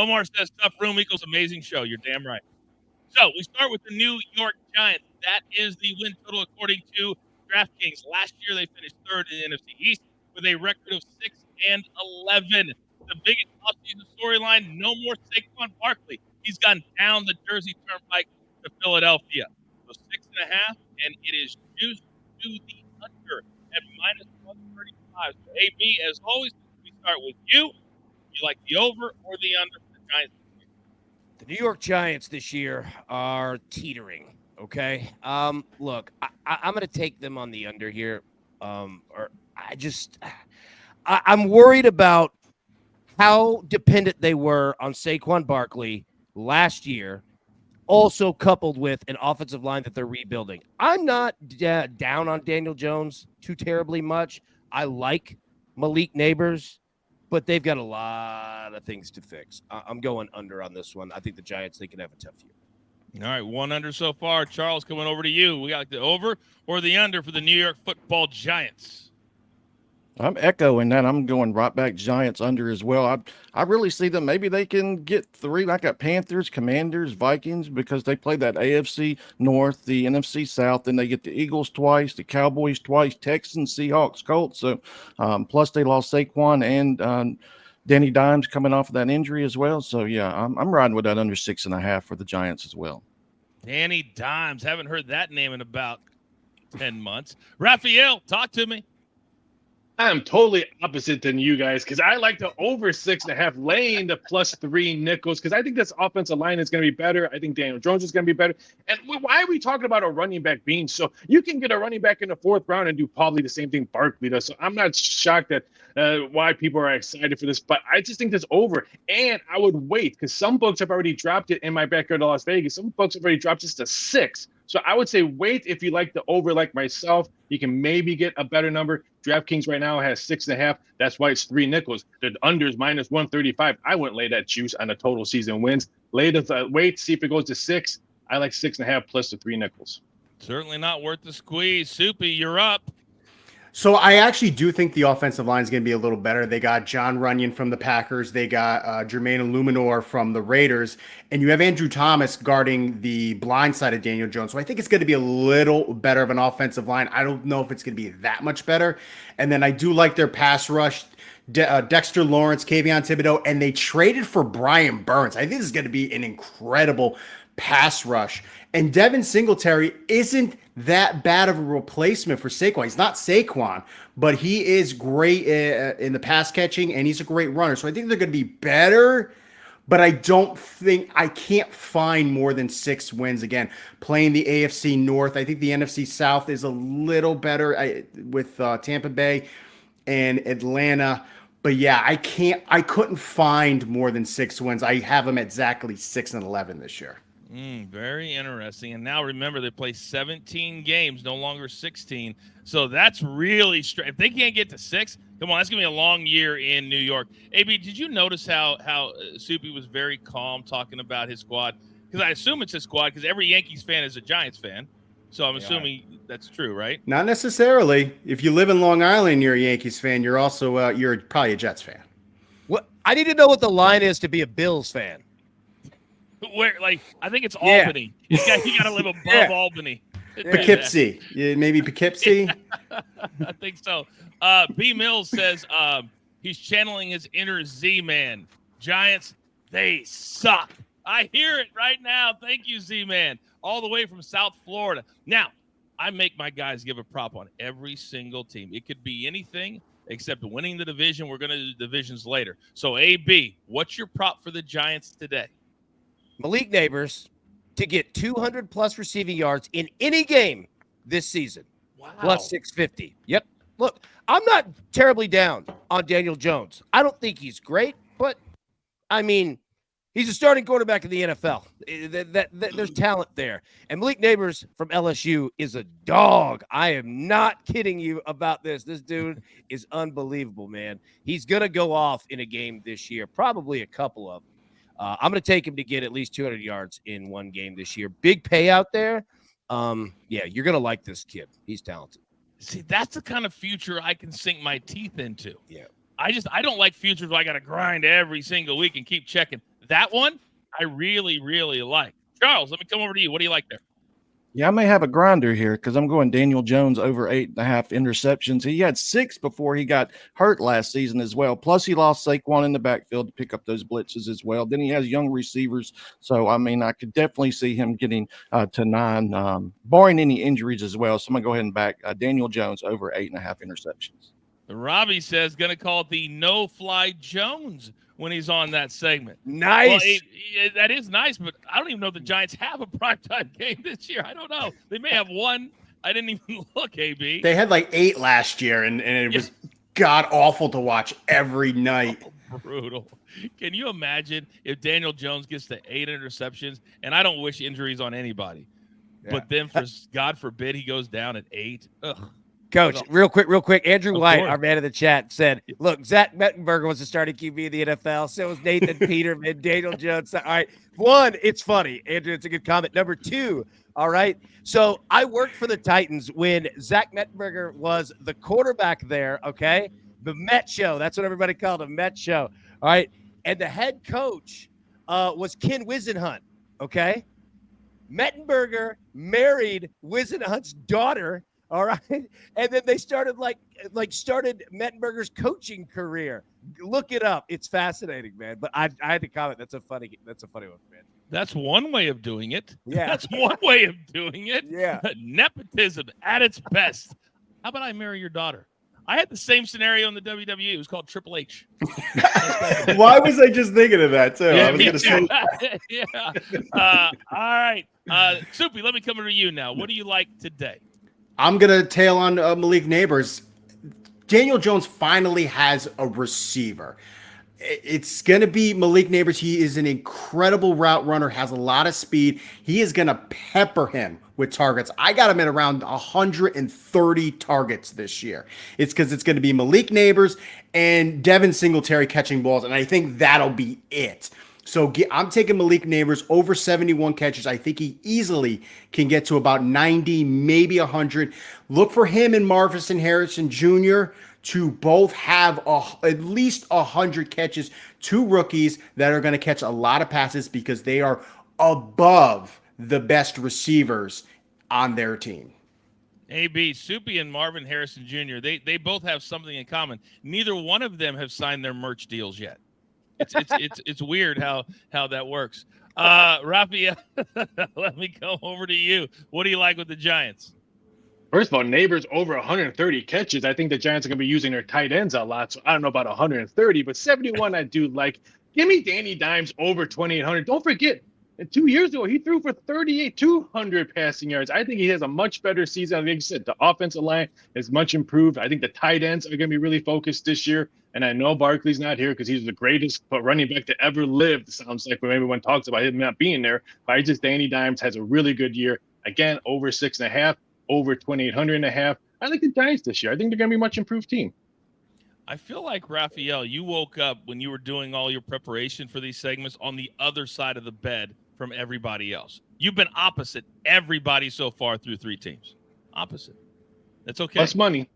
Omar says tough room equals amazing show. You're damn right. So we start with the New York Giants. That is the win total according to DraftKings. Last year they finished third in the NFC East with a record of 6-11. The biggest offseason storyline: no more Saquon Barkley. He's gone down the Jersey Turnpike to Philadelphia. So 6.5, and it is juiced to the under at -135. So AB, as always, we start with you. You like the over or the under for the Giants? The New York Giants this year are teetering. Okay. Look, I'm going to take them on the under here. I'm worried about how dependent they were on Saquon Barkley last year, also coupled with an offensive line that they're rebuilding. I'm not down on Daniel Jones too terribly much. I like Malik Neighbors, but they've got a lot of things to fix. I'm going under on this one. I think the Giants, they can have a tough year. All right, one under so far. Charles, coming over to you. We got the over or the under for the New York Football Giants? I'm echoing that. I'm going right back Giants under as well. I really see them. Maybe they can get 3. I got Panthers, Commanders, Vikings, because they play that AFC North, the NFC South, then they get the Eagles twice, the Cowboys twice, Texans, Seahawks, Colts. So plus they lost Saquon and Danny Dimes coming off of that injury as well. So yeah, I'm riding with that under 6.5 for the Giants as well. Danny Dimes. Haven't heard that name in about 10 months. Raphael, talk to me. I'm totally opposite than you guys because I like the over 6.5, laying the +3 nickels because I think this offensive line is going to be better. I think Daniel Jones is going to be better. And why are we talking about a running back being so? You can get a running back in the 4th round and do probably the same thing Barkley does. So I'm not shocked at why people are excited for this, but I just think this over. And I would wait because some books have already dropped it in my backyard of Las Vegas. Some books have already dropped this to 6. So I would say wait if you like the over like myself. You can maybe get a better number. DraftKings right now has 6.5. That's why it's 3 nickels. The under is -135. I wouldn't lay that juice on the total season wins. Lay the wait, see if it goes to 6. I like 6.5 plus the 3 nickels. Certainly not worth the squeeze. Soupy, you're up. So I actually do think the offensive line is going to be a little better. They got John Runyon from the Packers. They got Jermaine Illuminor from the Raiders. And you have Andrew Thomas guarding the blind side of Daniel Jones. So I think it's going to be a little better of an offensive line. I don't know if it's going to be that much better. And then I do like their pass rush. Dexter Lawrence, Kayvon Thibodeau, and they traded for Brian Burns. I think this is going to be an incredible pass rush. And Devin Singletary isn't that bad of a replacement for Saquon. He's not Saquon, but he is great in the pass catching, and he's a great runner. So I think they're going to be better, but I can't find more than 6 wins. Again, playing the AFC North. I think the NFC South is a little better with Tampa Bay and Atlanta. But yeah, I couldn't find more than 6 wins. I have them at exactly 6-11 this year. Very interesting. And now remember, they play 17 games, no longer 16. So that's really straight. If they can't get to 6, come on, that's going to be a long year in New York. AB, did you notice how Soupy was very calm talking about his squad? Because I assume it's his squad because every Yankees fan is a Giants fan. So I'm assuming that's true, right? Not necessarily. If you live in Long Island, you're a Yankees fan. You're also you're probably a Jets fan. What I need to know what the line is to be a Bills fan. Where, I think it's Albany. You got to live above Albany. Poughkeepsie. Yeah, maybe Poughkeepsie. I think so. B. Mills says he's channeling his inner Z-Man. Giants, they suck. I hear it right now. Thank you, Z-Man. All the way from South Florida. Now, I make my guys give a prop on every single team. It could be anything except winning the division. We're going to do divisions later. So, AB, what's your prop for the Giants today? Malik Neighbors to get 200-plus receiving yards in any game this season. Wow. Plus 650. Yep. Look, I'm not terribly down on Daniel Jones. I don't think he's great, but, I mean, he's a starting quarterback in the NFL. There's talent there. And Malik Neighbors from LSU is a dog. I am not kidding you about this. This dude is unbelievable, man. He's going to go off in a game this year, probably a couple of them. I'm going to take him to get at least 200 yards in one game this year. Big payout there. Yeah, you're going to like this kid. He's talented. See, that's the kind of future I can sink my teeth into. Yeah. I don't like futures where I got to grind every single week and keep checking. That one I really, really like. Charles, let me come over to you. What do you like there? Yeah, I may have a grinder here because I'm going Daniel Jones over 8.5 interceptions. He had 6 before he got hurt last season as well. Plus, he lost Saquon in the backfield to pick up those blitzes as well. Then he has young receivers. So, I mean, I could definitely see him getting to 9, barring any injuries as well. So, I'm going to go ahead and back Daniel Jones over 8.5 interceptions. Robbie says going to call it the no-fly Jones when he's on that segment. Nice. Well, that is nice, but I don't even know if the Giants have a primetime game this year. I don't know. They may have one. I didn't even look, AB. They had like 8 last year, and it was god awful to watch every night. Oh, brutal. Can you imagine if Daniel Jones gets to 8 interceptions? And I don't wish injuries on anybody. Yeah. But then, God forbid, he goes down at 8. Ugh. Coach, real quick. Andrew Of White, course. our man in the chat, said, look, Zach Mettenberger was the starting QB in the NFL. So was Nathan Peterman, Daniel Jones. All right. 1, it's funny. Andrew, it's a good comment. Number 2, all right. So I worked for the Titans when Zach Mettenberger was the quarterback there, okay? The Met Show. That's what everybody called him, Met Show. All right. And the head coach was Ken Wisenhunt, okay? Mettenberger married Wisenhunt's daughter. All right. And then they started started Mettenberger's coaching career. Look it up. It's fascinating, man. But I had to comment. That's a funny one, man. That's one way of doing it. Yeah. That's one way of doing it. Yeah. Nepotism at its best. How about I marry your daughter? I had the same scenario in the WWE. It was called Triple H. Why was I just thinking of that too? Yeah, I was me gonna say too. Yeah. All right. Soupy, let me come to you now. What do you like today? I'm gonna tail on Malik Neighbors. Daniel Jones finally has a receiver. It's gonna be Malik Neighbors. He is an incredible route runner, has a lot of speed. He is gonna pepper him with targets. I got him at around 130 targets this year. It's because it's going to be Malik Neighbors and Devin Singletary catching balls, and I think that'll be it. So I'm taking Malik Neighbors over 71 catches. I think he easily can get to about 90, maybe 100. Look for him and Marvin Harrison Jr. to both have at least 100 catches. 2 rookies that are going to catch a lot of passes because they are above the best receivers on their team. AB, Soupy and Marvin Harrison Jr., they both have something in common. Neither one of them have signed their merch deals yet. It's weird how that works. Raphael, let me come over to you. What do you like with the Giants? First of all, Neighbors over 130 catches. I think the Giants are going to be using their tight ends a lot, so I don't know about 130, but 71 I do like. Give me Danny Dimes over 2,800. Don't forget, 2 years ago, he threw for 200 passing yards. I think he has a much better season. Like you said, the offensive line is much improved. I think the tight ends are going to be really focused this year. And I know Barkley's not here because he's the greatest running back to ever live, sounds like, when everyone talks about him not being there. But I just, Danny Dimes has a really good year. Again, over 6.5, over 2,800.5. I like the Giants this year. I think they're going to be a much improved team. I feel like, Raphael, you woke up when you were doing all your preparation for these segments on the other side of the bed from everybody else. You've been opposite everybody so far through 3 teams. Opposite. That's okay. Plus money.